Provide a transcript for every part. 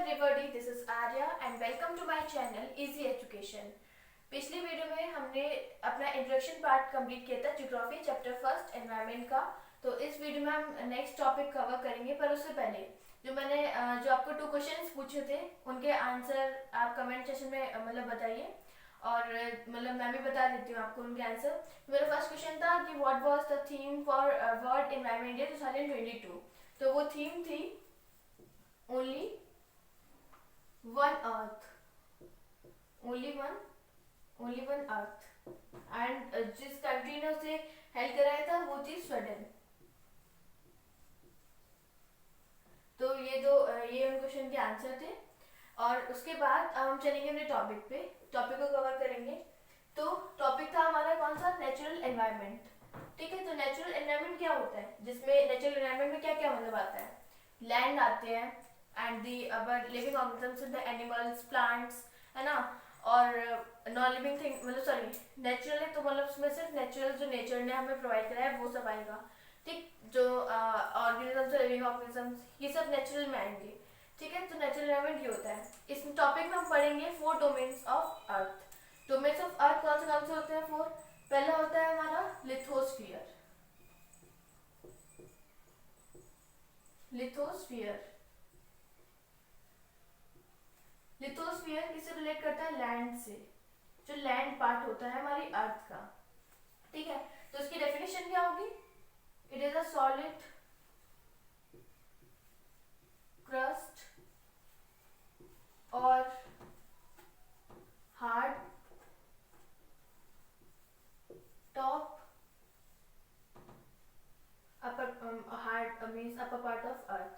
everybody, this is Arya and welcome to my channel Easy Education. पिछली video में हमने अपना इंट्रोडक्शन पार्ट कंप्लीट किया था ज्योग्राफी चैप्टर फर्स्ट एनवायरनमेंट का। तो इस वीडियो में हम नेक्स्ट टॉपिक कवर करेंगे, पर उससे पहले जो आपको 2 क्वेश्चंस पूछे थे उनके आंसर आप कमेंट सेक्शन में बताइए, और मैं भी बता देती हूँ आपको उनके आंसर। मेरा फर्स्ट क्वेश्चन था कि what was the theme for world environment day 2022। तो वो थीम थी only one earth, only one earth. And जिस कंट्री ने उसे हेल्प कराया था वो थी स्वीडन। तो ये उन क्वेश्चन के आंसर थे। और उसके बाद अब हम चलेंगे अपने टॉपिक को कवर करेंगे। तो टॉपिक था हमारा कौन सा, नेचुरल एनवायरनमेंट। ठीक है, तो नेचुरल एनवायरनमेंट क्या होता है, जिसमें नेचुरल एनवायरनमेंट में क्या क्या आता है। लैंड आते हैं and the our living organisms, the animals, plants, है ना। और नॉन लिविंग थिंग नेचुरल है तो उसमें सिर्फ नेचुरल जो नेचर ने हमें प्रोवाइड कराया है वो सब आएगा। ठीक, जो ऑर्गेनिजम्स, लिविंग ऑर्गेनिजम्स, ये सब नेचुरल में आएंगे। ठीक है, तो नेचुरल एनवायरनमेंट ये होता है। इस टॉपिक में हम पढ़ेंगे 4 domains of earth. Domains of earth कौन से होते हैं 4। पहला होता है हमारा लिथोस्फीयर। लिथोस्फीयर किससे रिलेट करता है, लैंड से। जो लैंड पार्ट होता है हमारी अर्थ का। ठीक है, तो इसकी डेफिनेशन क्या होगी, it is a solid crust और hard top, hard means upper part of earth,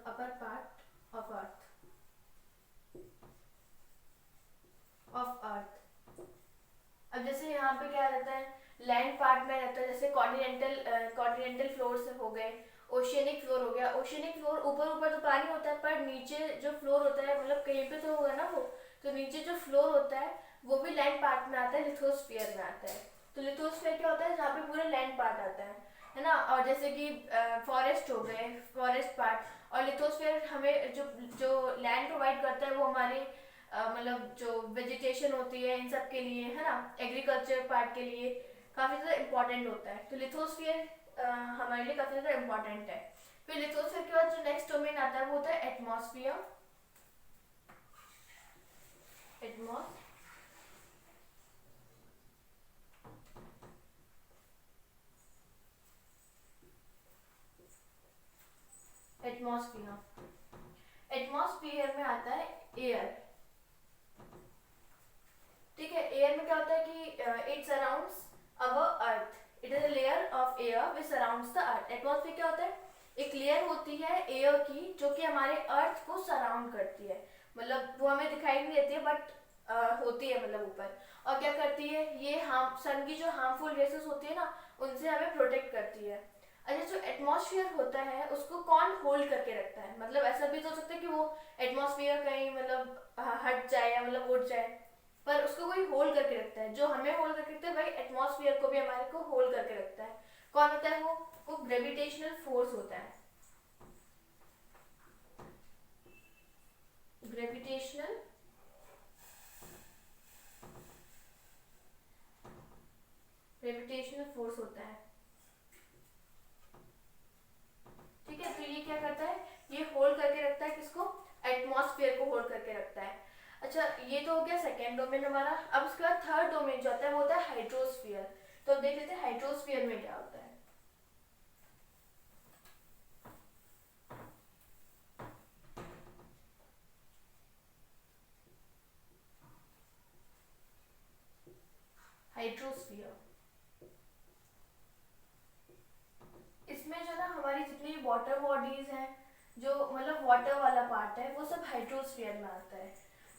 upper part of earth. अब जैसे यहाँ पे क्या रहता है, लैंड पार्ट में रहता है, जैसे कॉन्टिनेंटल फ्लोर्स हो गए, ओशियनिक फ्लोर हो गया। ओशियनिक फ्लोर ऊपर तो पानी होता है, पर नीचे जो फ्लोर होता है कहीं पे तो होगा ना वो, तो नीचे जो फ्लोर होता है वो भी लैंड पार्ट में आता है, लिथोस्फीयर में आता है। तो लिथोस्फीयर क्या होता है, जहाँ पे पूरा लैंड पार्ट आता है ना। और जैसे कि फॉरेस्ट हो गए, फॉरेस्ट पार्ट। और लिथोस्फीयर हमें जो लैंड प्रोवाइड करता है वो हमारे जो वेजिटेशन होती है इन सब के लिए, है ना, एग्रीकल्चर पार्ट के लिए काफ़ी ज़्यादा इम्पोर्टेंट होता है। तो लिथोस्फीयर हमारे लिए काफ़ी ज़्यादा इम्पोर्टेंट है। फिर लिथोस्फीयर के बाद जो नेक्स्ट डोमेन आता है वो होता है एटमॉस्फेयर। एटमॉस्फेयर में आता है एयर। ठीक है, एयर में क्या होता है कि it surrounds our earth, it is a layer of air which surrounds the earth. Atmosphere क्या होता है, एक लेयर होती है एयर की जो कि हमारे अर्थ को सराउंड करती है। वो हमें दिखाई नहीं देती है, बट होती है ऊपर। और क्या करती है, ये सन की जो हार्मफुल रेसेस होती है ना, उनसे हमें प्रोटेक्ट करती है। अच्छा, जो एटमॉस्फेयर होता है उसको कौन होल्ड करके रखता है। ऐसा भी तो हो सकता है कि वो एटमॉस्फेयर कहीं हट जाए या उड़ जाए, पर उसको कोई होल्ड करके रखता है। जो हमें होल्ड करके रखता है भाई, एटमॉस्फेयर को भी हमारे को होल्ड करके रखता है। कौन होता है वो ग्रेविटेशनल फोर्स होता है। ग्रेविटेशनल फोर्स होता है। ठीक है, तो ये क्या करता है, ये होल्ड करके रखता है किसको, एटमॉस्फेयर को होल्ड करके रखता है। अच्छा, ये तो हो गया सेकेंड डोमेन हमारा। अब उसके बाद थर्ड डोमेन जो आता है वो होता है हाइड्रोस्फीयर। तो देख लेते हैं हाइड्रोस्फीयर में क्या होता है। हाइड्रोस्फीयर, इसमें जो ना हमारी जितनी वाटर बॉडीज हैं, जो वाटर वाला पार्ट है, वो सब हाइड्रोस्फीयर में आता है।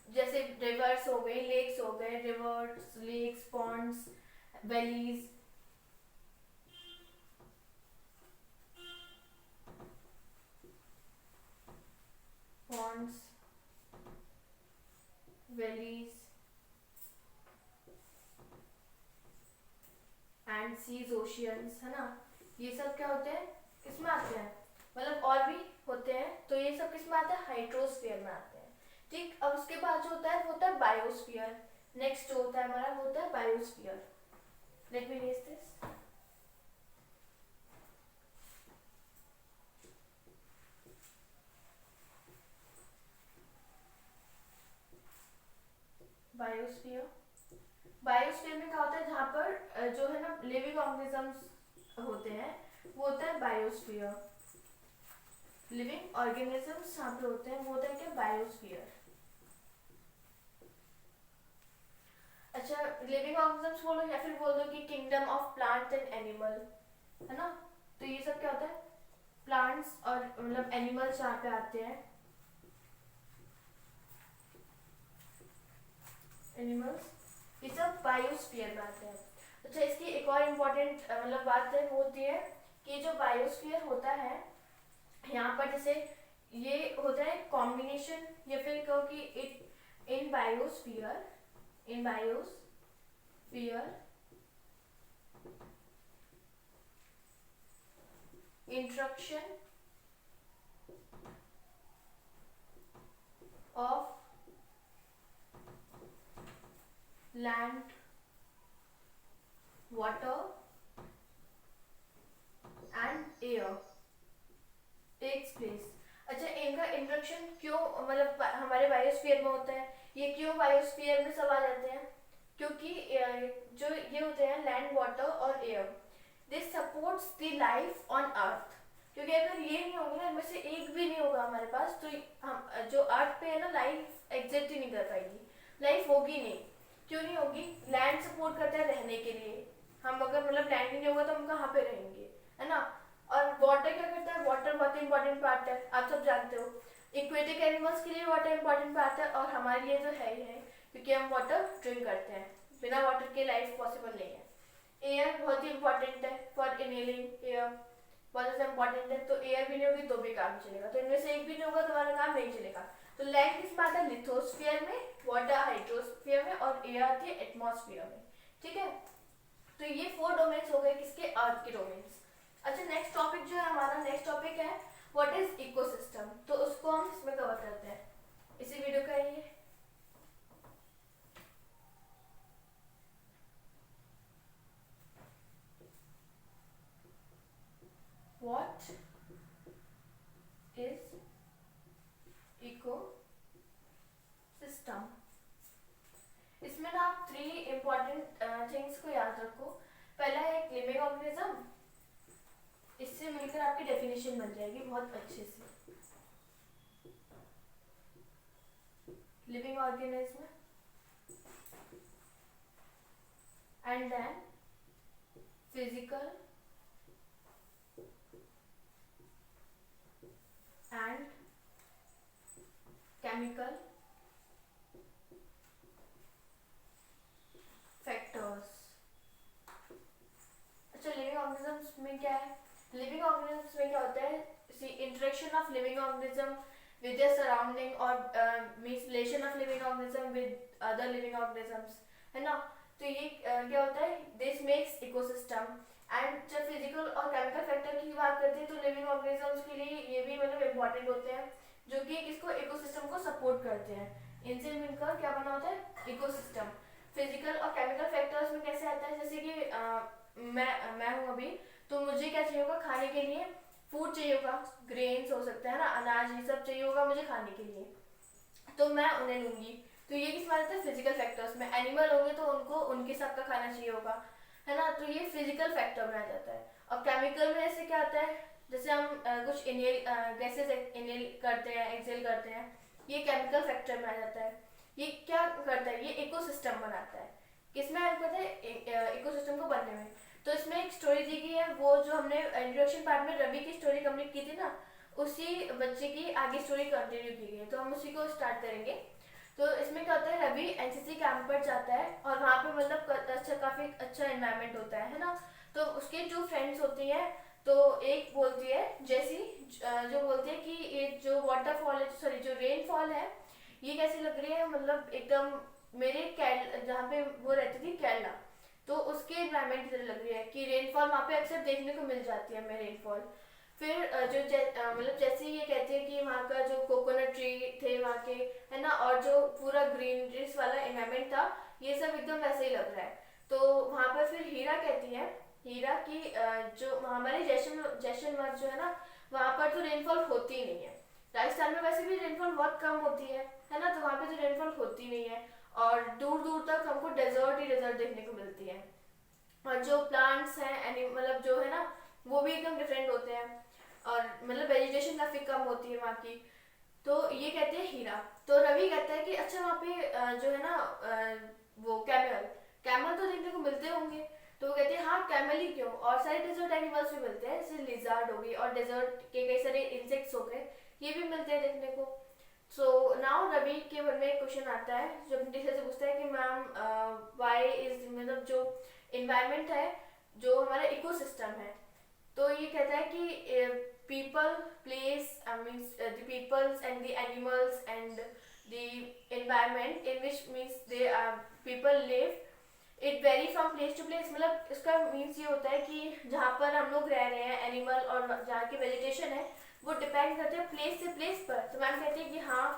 जैसे रिवर्स हो गए, लेक्स हो गए, rivers, lakes, ponds, valleys, and seas, oceans, है ना। ये सब क्या होते हैं, किसमें आते हैं, और भी होते हैं, तो ये सब किस में आते हैं, हाइड्रोस्फीयर में आते हैं। ठीक, अब उसके बाद जो होता है वो होता है बायोस्फीयर। नेक्स्ट जो होता है हमारा वो होता है biosphere. Let me raise this. Biosphere, biosphere में क्या होता है, जहाँ पर जो है ना लिविंग ऑर्गेनिजम्स होते हैं वो होता है बायोस्फीयर। लिविंग ऑर्गेनिजम्स जहाँ पे होते हैं वो होता है क्या, बायोस्फीयर। अच्छा, लिविंग ऑर्गेनिजम्स बोलो या फिर बोल दो कि kingdom of plant and animal, है ना। तो ये सब क्या होता है, प्लांट्स और मतलब एनिमल्स जहाँ पे आते हैं, एनिमल्स, ये सब बायोस्फीयर में आते हैं। अच्छा, इसकी एक और इम्पोर्टेंट मतलब बात है वो होती है कि जो बायोस्फीयर होता है यहाँ पर जैसे ये होता है कॉम्बिनेशन, या फिर कहो कि it in biosphere, in biosphere interaction of land, water and air takes place. अच्छा, इनका इंट्रोडक्शन क्यों मतलब हमारे बायोस्फीयर में होता है, ये क्यों बायोस्फीयर में सब आ जाते हैं, क्योंकि जो ये होते हैं लैंड, वाटर और air, this supports the life on earth. क्योंकि अगर ये नहीं होंगे ना, इनमें से एक भी नहीं होगा हमारे पास, तो हम जो अर्थ पे है ना लाइफ एग्जिस्ट ही नहीं कर पाएगी, लाइफ होगी नहीं। क्यों नहीं होगी, लैंड सपोर्ट करता है रहने के लिए, हम अगर मतलब लैंड ही नहीं होगा तो हम कहाँ पे रहेंगे, है ना। और वाटर क्या करता है, वाटर बहुत इंपॉर्टेंट पार्ट है, आप सब जानते हो। इक्वेटिक एनिमल्स के लिए वाटर इंपॉर्टेंट पार्ट है, और हमारे लिए तो है ही है, क्योंकि हम वाटर ड्रिंक करते हैं, बिना वाटर के लाइफ पॉसिबल नहीं है। एयर बहुत ही इंपॉर्टेंट है फॉर इनहेलिंग एयर, बहुत ज़्यादा इंपॉर्टेंट है। तो एयर भी नहीं होगी तो भी काम चलेगा, तो इनमें से एक भी नहीं होगा तो हमारा काम नहीं चलेगा। तो लैंड किस में आता है, लिथोस्फीयर में, वाटर हाइड्रोस्फीयर में, और एयर आती है एटमॉस्फेयर में। ठीक है, तो ये 4 डोमेन्स हो गए किसके, अर्थ के डोमेन्स। अच्छा, नेक्स्ट टॉपिक जो है हमारा, नेक्स्ट टॉपिक है व्हाट इज इकोसिस्टम। तो उसको हम इसमें कवर करते हैं, इसी वीडियो का ये। What is ecosystem. इसमें ना आप 3 इंपॉर्टेंट थिंग्स को याद रखो। पहला है एक लिविंग ऑर्गेनिज्म, इससे मिलकर आपकी डेफिनेशन बन जाएगी बहुत अच्छे से। Living organism and then physical and chemical factors. अच्छा, लिविंग ऑर्गेनिजम्स में क्या है, लिविंग ऑर्गेनिजम्स में क्या होता है, interaction of living organism with their surrounding or means relation of living organism with other living organisms, है ना। तो ये क्या होता है, this makes ecosystem। एंड जब फिजिकल और केमिकल फैक्टर की बात करते हैं तो लिविंग ऑर्गेनिजम्स के लिए ये भी मतलब इम्पोर्टेंट होते हैं, जो कि इसको इकोसिस्टम को सपोर्ट करते हैं। इनसे मिलकर क्या बना होता है, इकोसिस्टम। फिजिकल और केमिकल फैक्टर्स में कैसे आता है, जैसे कि मैं हूँ अभी, तो मुझे क्या चाहिए होगा खाने के लिए, फूड चाहिए होगा, ग्रेन्स हो सकते हैं ना, अनाज, ये सब चाहिए होगा मुझे खाने के लिए, तो मैं उन्हें लूंगी। तो ये किस बात है, फिजिकल फैक्टर्स में। एनिमल होंगे तो उनको उनके हिसाब का खाना चाहिए होगा, है ना, तो ये फिजिकल फैक्टर में आ जाता है। और केमिकल में ऐसे क्या आता है, जैसे हम कुछ इनहेल गैसेज इनहेल करते हैं, एक्सेल करते हैं, ये केमिकल फैक्टर में आ जाता है। ये क्या करता है, ये इकोसिस्टम बनाता है। किसमें हेल्प करता है, इकोसिस्टम को बनने में। तो इसमें एक स्टोरी दी गई है, वो जो हमने इंट्रोडक्शन पार्ट में रवि की स्टोरी कंप्लीट की थी ना, उसी बच्चे की आगे स्टोरी कंटिन्यू की गई है, तो हम उसी को स्टार्ट करेंगे। तो इसमें क्या होता है, रवि एनसीसी कैंप पर जाता है, और वहाँ पे मतलब अच्छा, काफ़ी अच्छा एनवायरनमेंट होता है ना। तो उसके 2 फ्रेंड्स होती हैं, तो एक बोलती है जैसी, जो बोलती है कि ये जो वाटरफॉल है, सॉरी जो रेनफॉल है, ये कैसी लग रही है, मतलब एकदम मेरे जहाँ पे वो रहती थी केरला, तो उसके एनवायरनमेंट की तरह लग रही है, कि रेनफॉल वहाँ पे अक्सर देखने को मिल जाती है हमें रेनफॉल। फिर मतलब जैसे ये कहते हैं कि वहाँ का जो कोकोनट ट्री थे वहाँ के, है ना, और जो पूरा ग्रीनरीज वाला एनवायरमेंट था, ये सब एकदम वैसे ही लग रहा है। तो वहाँ पर फिर हीरा कहती है, हीरा की जो हमारे जैसलमेर जो है ना, वहाँ पर तो रेनफॉल होती ही नहीं है। राजस्थान में वैसे भी रेनफॉल बहुत कम होती है ना, तो वहाँ पे तो रेनफॉल होती नहीं है, और दूर दूर तक हमको डेजर्ट ही डेजर्ट देखने को मिलती है। और जो प्लांट्स हैं मतलब जो है ना, वो भी एकदम डिफरेंट होते हैं, और मतलब वेजिटेशन काफ़ी कम होती है वहाँ की। तो ये कहते हैं हीरा। तो रवि कहता है कि अच्छा वहाँ पे जो है ना वो कैमल कैमल तो देखने को मिलते होंगे। तो वो कहते हैं हाँ, कैमल ही क्यों, और सारे डेजर्ट एनिमल्स भी मिलते हैं, जैसे लिजार्ड हो गई, और डेजर्ट के कई सारे इंसेक्ट्स हो गए, ये भी मिलते हैं देखने को। सो नाउ रवि के मन में एक क्वेश्चन आता है, जो अपनी टीचर से पूछता है कि मैम वाई इज, मतलब जो इन्वायरमेंट है, जो हमारा इकोसिस्टम है, तो ये कहता है कि people place means the peoples and the animals and the environment in which means they people live, it vary from place to place। मतलब इसका मीन्स ये होता है कि जहाँ पर हम लोग रह रहे हैं, एनिमल और जहाँ की वेजिटेशन है, वो डिपेंड करते हैं प्लेस से प्लेस पर। तो मैम कहती है कि हाँ,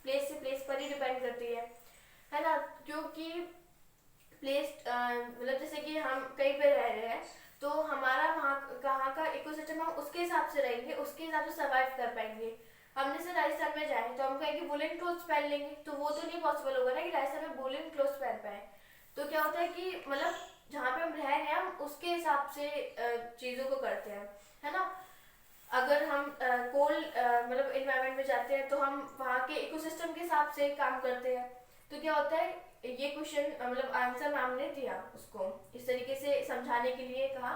प्लेस से प्लेस पर ही डिपेंड करती है ना, क्योंकि प्लेस मतलब जैसे कि हम कहीं पे रह रहे हैं, तो हमारा वहाँ कहाँ का इकोसिस्टम, हम उसके हिसाब से रहेंगे, उसके हिसाब से सर्वाइव कर पाएंगे। हम जैसे राजस्थान में जाए तो हम कहेंगे वुलन क्लोथ्स पहन लेंगे, तो वो तो नहीं पॉसिबल होगा ना कि राजस्थान में वुलन क्लोथ्स पहन पाए। तो क्या होता है कि मतलब जहाँ पे हम रह रहे हैं, हम उसके हिसाब से चीज़ों को करते हैं, है ना। अगर हम कोल्ड मतलब इन्वायरमेंट में जाते हैं, तो हम वहाँ के इकोसिस्टम के हिसाब से काम करते हैं। तो क्या होता है, ये क्वेश्चन मतलब आंसर मैम ने दिया, उसको इस तरीके से समझाने के लिए कहा,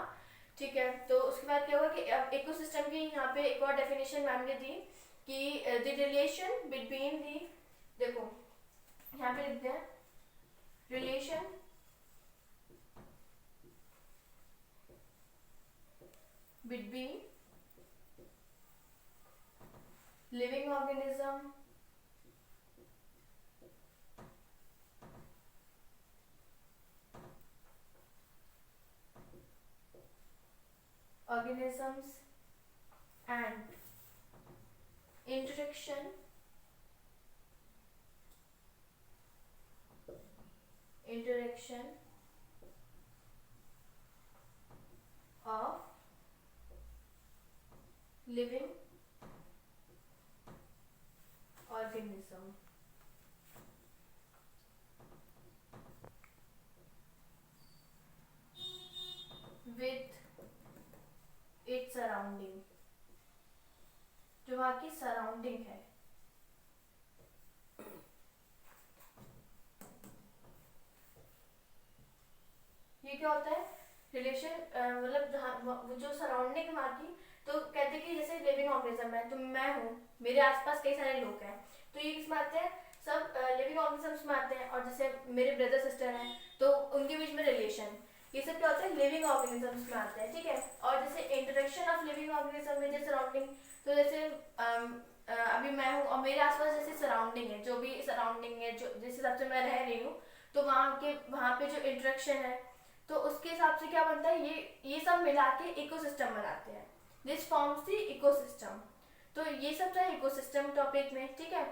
ठीक है। तो उसके बाद क्या हुआ कि अब इकोसिस्टम की यहाँ पे एक और डेफिनेशन मैम ने दी कि द रिलेशन बिटवीन दी, देखो यहाँ पे लिखते हैं, relation between living organism organisms and interaction of living organism with its surrounding, जो वहाँ की सराउंडिंग है। ये क्या होता है, रिलेशन मतलब जहाँ जो सराउंडिंग वहाँ की, तो कहते हैं कि जैसे लिविंग ऑर्गेनिज्म है, तो मैं हूँ, मेरे आसपास कई सारे लोग हैं, तो ये किसमें आते हैं, सब लिविंग ऑर्गेनिजम्स में आते हैं। और जैसे मेरे ब्रदर सिस्टर हैं, तो उनके बीच में रिलेशन, ये सब क्या होता है, लिविंग ऑर्गेनिजम्स में आते हैं, ठीक है। और जैसे interaction of living organism with the surrounding, तो जैसे अभी मैं हूँ और मेरे आसपास जैसे सराउंडिंग है, जो भी सराउंडिंग है, जो जिस हिसाब से मैं रह रही हूँ, तो वहाँ पे जो इंटरेक्शन है, तो उसके हिसाब से क्या बनता है, ये सब मिला के इकोसिस्टम बनाते हैं, दिस फॉर्म्स द इकोसिस्टम। तो ये सब था इकोसिस्टम टॉपिक में, ठीक है।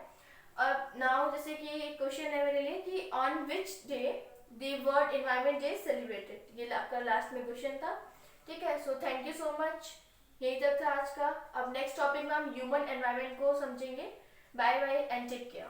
अब नाउ जैसे कि क्वेश्चन है मेरे लिए कि on which day the world environment day is celebrated, ये आपका लास्ट में क्वेश्चन था, ठीक है। So thank you so much, यही तक था आज का। अब नेक्स्ट टॉपिक में हम ह्यूमन एनवायरनमेंट को समझेंगे। Bye bye and take care.